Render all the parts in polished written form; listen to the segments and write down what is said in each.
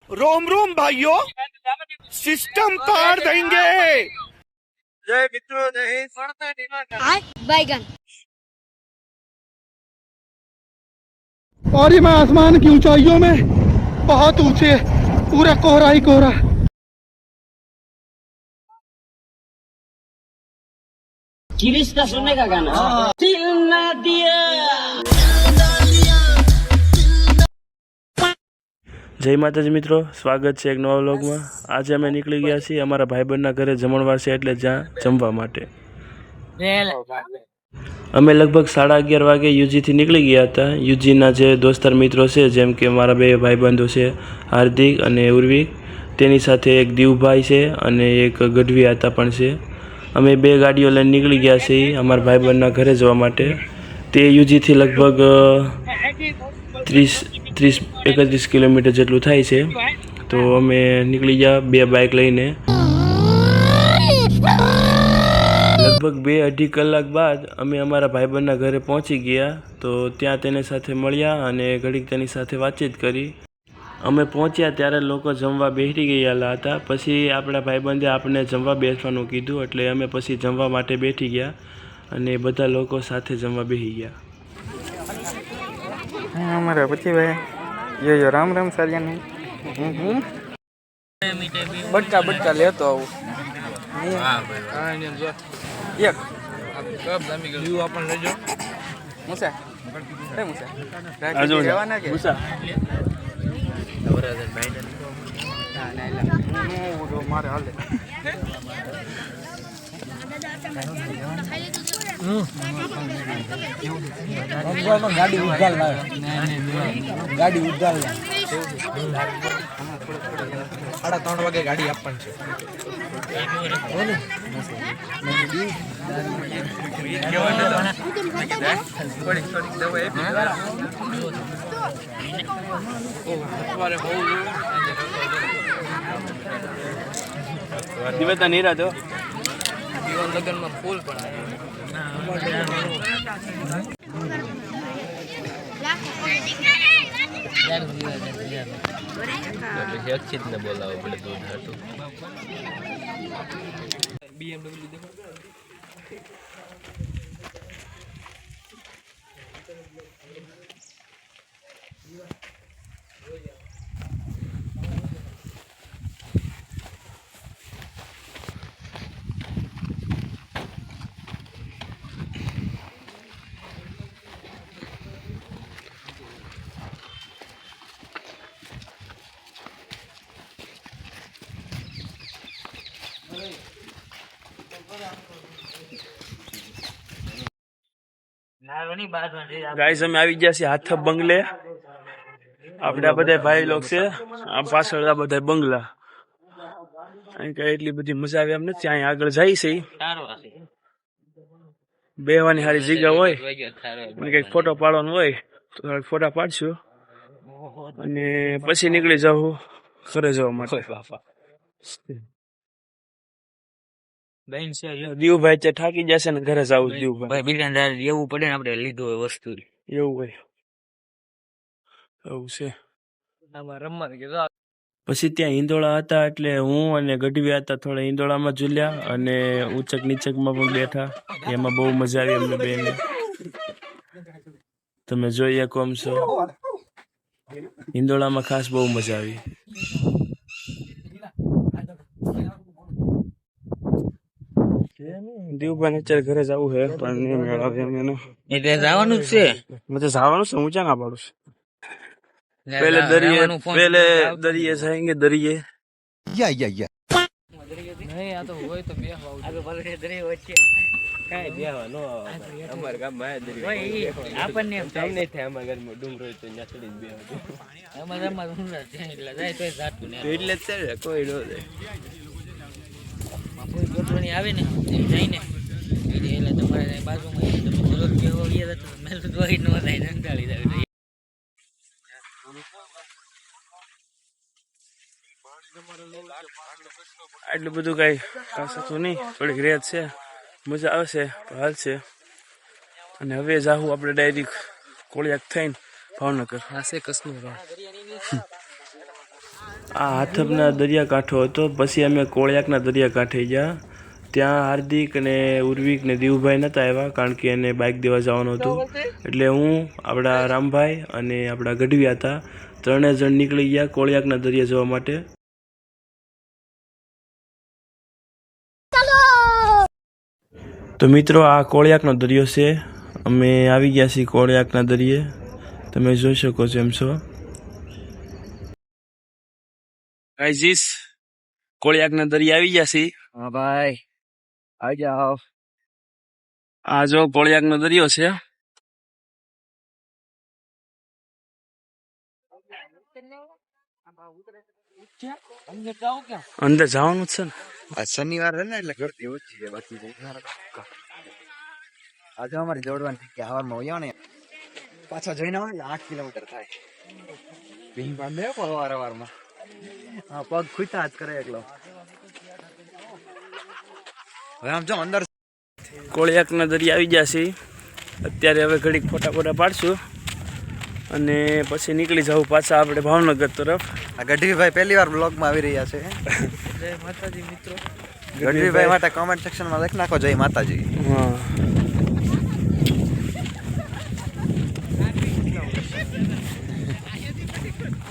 रोम रोम भाइयों, सिस्टम पार देंगे। जय मित्रों, जय हिंद। बैगन। और ये मैं आसमान की ऊंचाइयों में बहुत ऊंचे, पूरा कोहरा ही कोहरा। गिरीश का सुनने का गाना दिल ना दिया। જય માતાજી મિત્રો, સ્વાગત છે એક નવા વ્લોગમાં। આજે અમે નીકળી ગયા છીએ અમારા ભાઈબંધના ઘરે જમણવાર છે, એટલે જ્યાં જમવા માટે અમે લગભગ 11:30 વાગે યુજીથી નીકળી ગયા હતા। યુજીના જે દોસ્તાર મિત્રો છે, જેમ કે મારા બે ભાઈબંધો છે, હાર્દિક અને ઉર્વિક, તેની સાથે એક દીવભાઈ છે અને એક ગઢવી હતા પણ છે। અમે બે ગાડીઓ લઈને નીકળી ગયા છીએ અમારા ભાઈબંધના ઘરે જવા માટે। તે યુજીથી લગભગ 30-31 કિલોમીટર જેટલું થાય છે। તો અમે નીકળી ગયા બે બાઇક લઈને। લગભગ 2-2.5 કલાક બાદ અમે અમારા ભાઈબંધના ઘરે પહોંચી ગયા। તો ત્યાં તેની સાથે મળ્યા અને ઘડીક તેની સાથે વાતચીત કરી। અમે પહોંચ્યા ત્યારે લોકો જમવા બેસી ગયેલા હતા। પછી આપણા ભાઈબંધે આપણે જમવા બેસવાનું કીધું, એટલે અમે પછી જમવા માટે બેસી ગયા અને બધા લોકો સાથે જમવા બેસી ગયા। અમારા પછી ભાઈ યો રામ રામ સારિયા બટકા બટકા લેતો આવું એક કપ જામી ગયું યુ આપણ લેજો મુસા એ મુસા રાજુ જવાના કે મુસા નવરાજન ભાઈ ના ના લા મારે હાલે ગાડી ઉધાર લાવે ગાડી ઉધાર લાવે 3:30 વાગે ગાડી આપવાની છે। નિવેદન નીરા તો જીવન લગ્નમાં ફૂલ પણ અક્ષિત ને બોલાવો પડે દૂધ હતું BMW ગાઈસ અમે આવી ગયા છીએ હાથપ બંગલે। આપણે આ બધા ભાઈ લોક છે, આ પાછળ આ બધા બંગલા। અહીં કઈ એટલી બધી મજા આવે એમ નથી। અહીંયા આગળ જાય છે બેહવાની સારી જગ્યા હોય અને કઈક ફોટો પાડવાનો હોય તો ફોટા પાડશું અને પછી નીકળી જાવ ઘરે જવા માટે। દીવભાઈ તે થાકી જશે ને ઘરે જવું દીવભાઈ બિરાંદાર એવું પડે ને આપણે લીધું હોય વસ્તુ એવું હોય એવું છે। પછી ત્યાં હિંદોળા હતા, એટલે હું અને ગઢવી હતા થોડા હિંદોળામાં ઝૂલ્યા અને ઉચક નીચકમાં પણ બેઠા। એમાં બહુ મજા આવી અમને બેને। તમે જોઈએ કોમ છો, હિંદોળામાં ખાસ બહુ મજા આવી। દીવભાઈ અત્યારે ઘરે જવું છે પણ નહીં મેળવે એમને। એટલે જવાનું જ છે, મને જવાનું છે, હું ક્યાં ના પાડું છું। पहले दरिये जाएंगे दरिये નહીં આ તો હોય તો બે આ તો ભલે દરિયો વચ્ચે કાઈ બેહવા નો આવે અમારા ગામમાં આપણને એમ થાય થાય અમારા ઘરમાં ડુંગરો તો ત્યાં ચડી બેહવા અમારા ગામમાં ડુંગરા છે એટલે જાય તો જાતું ને એટલે જ છે કોઈ નો જાય કોઈ ગોઠવણી આવે ને એમ જઈને એટલે તમારે બાજુમાં તમે જરૂર બેહો ગયા તો મેલ તો દોઈ નો થાય નંગાળી જાય। આટલું બધું કઈ ખાસ હતું નહીં, થોડીક રેત છે, મજા આવશે, હાલ છે। અને હવે જાહું આપણે ડાયરેક્ટ કોળિયાક થઈને ભાવનગર। હાસે કસનું આ હાથપના દરિયાકાંઠો હતો. પછી અમે કોળિયાકના દરિયાકાંઠે ગયા. ત્યાં હાર્દિક અને ઉર્વિક ને દીવભાઈ નહોતા આવ્યા કારણ કે એને બાઇક દેવા જવાનું હતું. એટલે હું, આપણા રામભાઈ અને આપણા ગઢવી હતા. 3 જણ નીકળી ગયા કોળિયાકના દરિયા જવા માટે. તો મિત્રો, આ કોળિયાકનો દરિયો છે. અમે આવી ગયા છીએ કોળિયાકના દરિયે. તમે જોઈ શકો છો એમ છો. ગાઈઝ, કોળિયાકના દરિયા આવી ગયા છીએ. હા ભાઈ, આવી જાઓ. આ જો કોળિયાકનો દરિયો છે. અંદર જવાનું જ છે ને. આ શનિવાર છે ને એટલે ગળતી ઓછી છે. બાકી આજે અમારી દોડવાની કે હવારમાં હોય ને પાછા જઈને આવે ને 8 કિલોમીટર થાય. ભીમ બાંધે વારમાં હા, પગ ખૂટા જ કરે એકલો. હવે આમ જો અંદર કોળિયાકના દરિયા આવી ગયા છે. અત્યારે હવે ઘડીક ફોટા પાડશું અને પછી નીકળી જવું પાછા આપણે ભાવનગર તરફ. આ ગઢવીભાઈ પહેલી વાર બ્લોગમાં આવી રહ્યા છે. જય માતાજી મિત્રો. ગઢવીભાઈ માટે કોમેન્ટ સેક્શનમાં લખી નાખો જય માતાજી. હા,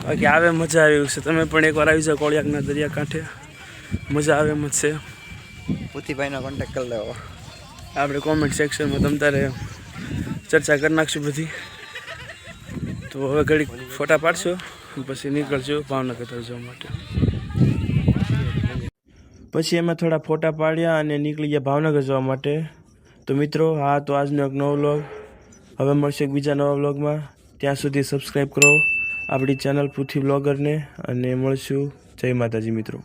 બાકી આવે મજા આવી છે. તમે પણ એકવાર આવી જાઓ કોળિયાકના દરિયા કાંઠે. મજા આવે એમ જ છે. પુથીભાઈનો કોન્ટેક્ટ કરી લેવો. આપણે કોમેન્ટ સેક્શનમાં તમ તારે ચર્ચા કરી નાખશું બધી. તો હવે ઘડીક ફોટા પાડશો પછી નીકળશું ભાવનગર તરફ જવા માટે. પછી એમાં થોડા ફોટા પાડ્યા અને નીકળી ગયા ભાવનગર જવા માટે. તો મિત્રો, હા, તો આજનો એક નવો વ્લોગ. હવે મળશે એક બીજા નવા વ્લોગમાં. ત્યાં સુધી સબસ્ક્રાઈબ કરો આપણી ચેનલ પૃથ્વી વ્લોગરને અને મળશું. જય માતાજી મિત્રો.